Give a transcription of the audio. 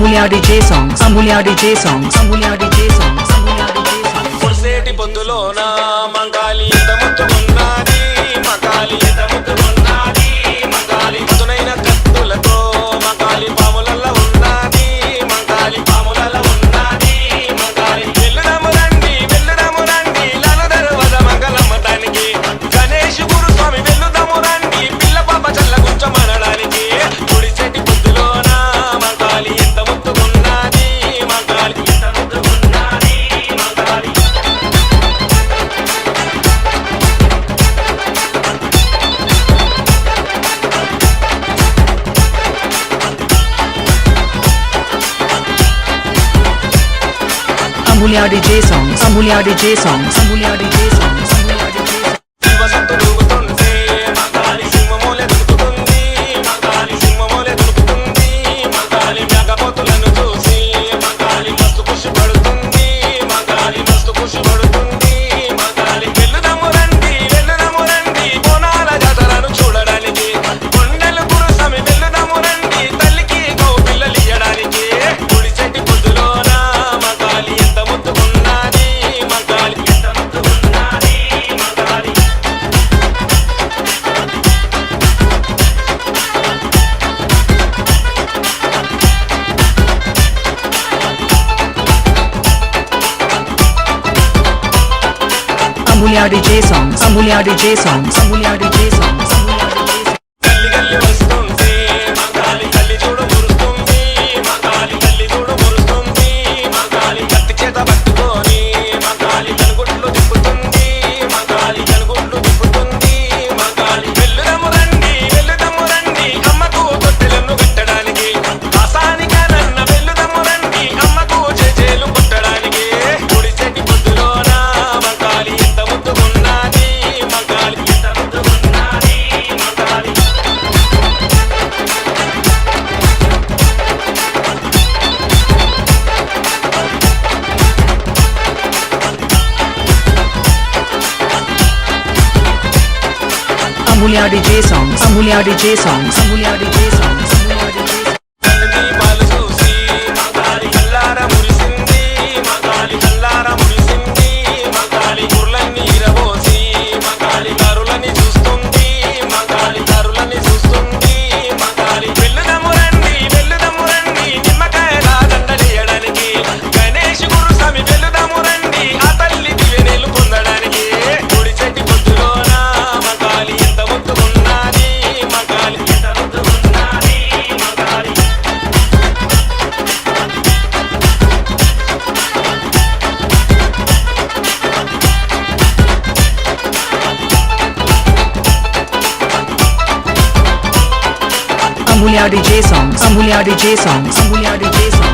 Amulya DJ songs, Amulya DJ songs, Amulya DJ songs, Amulya DJ songs. పుర్సేటి పొద్దులోన మంగాలి ఎంత ముద్దుకున్నది మంగాలి ఎంత ముద్దుకున్నది మంగాలి మధునైన కత్తులతో మంగాలి పాములల్ల ఉన్నది మంగాలి పాములల్ల ఉన్నది మంగాలి వెల్లుదము రండి లాల దర్వాజ మంగళమ్మ దానికి గణేష్ గురుస్వామి వెల్లుదము రండి పిల్ల పాప చల్ల కొంచెం అనడానికి పుడిసేటి పొద్దులోన మంగాలి ఎంత ముద్దుకున్నది మంగాలి ఎంత ముద్దుకున్నది మంగాలి. Amulya DJ songs, Amulya DJ songs, Amulya DJ songs, Amulya DJ songs. శివసత్తు దూకుతుంటే మంగాలి సింహమూలె దునుకుతుంది మంగాలి సింహమూలె దునుకుతుంది మంగాలి మేఘపోతులను చూసి మంగాలి మస్తు ఖుషి పడుతుంది మంగాలి మస్తు ఖుషి పడుతుంది మంగాలి వెల్లుదము రండి బోనాల జాతరను చూడడానికి కొండలు గురుస్వామి వెల్లుదము రండి తల్లికి గో పిల్లలియడానికి గుడిసెట్టి పొద్దులోన మంగాలి ఎంత ముద్దుకున్నది మంగాలి ఎంత ముద్దుకున్నది మంగాలి. Amulya DJ songs, Amulya DJ songs, Amulya DJ songs, Amulya DJ songs. గల్లి గల్లి వస్తుంది మంగాలి గల్లి చూడు మురుస్తుంది మంగాలి గల్లి చూడు మురుస్తుంది మంగాలి కత్తి చేత పట్టుకొని మంగాలి కనుగుడ్లు తిప్పుతుంది మంగాలి కనుగుడ్లు తిప్పుతుంది మంగాలి వెల్లుదము రండి అమ్మకు తొట్టెలను కట్టడానికి ఆసానిగా నన్న వెల్లుదము రండి అమ్మకు చేజేలు కొట్టడానికి గుడిసెట్టి పొద్దులోన మంగాలి ఎంత ముద్దుకున్నది మంగాలి ఎంత ముద్దుకున్నది మంగాలి. Amulya DJ songs, Amulya DJ songs, Amulya DJ songs, Amulya DJ songs. దీపాలు చూసి మంగాలి కల్లార మురిసింది మంగాలి కల్లార మురిసింది మంగాలి గుర్లన్నీ ఇరబోసి మంగాలి దారులని చూస్తుంది మంగాలి దారులని చూస్తుంది మంగాలి వెల్లుదము రండి నిమ్మకాయల దండలేయడానికి గణేష్ గురుస్వామి వెల్లుదము రండి ఆ తల్లి దివెనెలు పొందడానికి గుడిసెట్టి పొద్దులోన మంగాలి ఎంత ముద్దుకున్నది మంగాలి ఎంత ముద్దుకున్నది మంగాలి. Amulya DJ songs, Amulya DJ songs, Amulya DJ songs.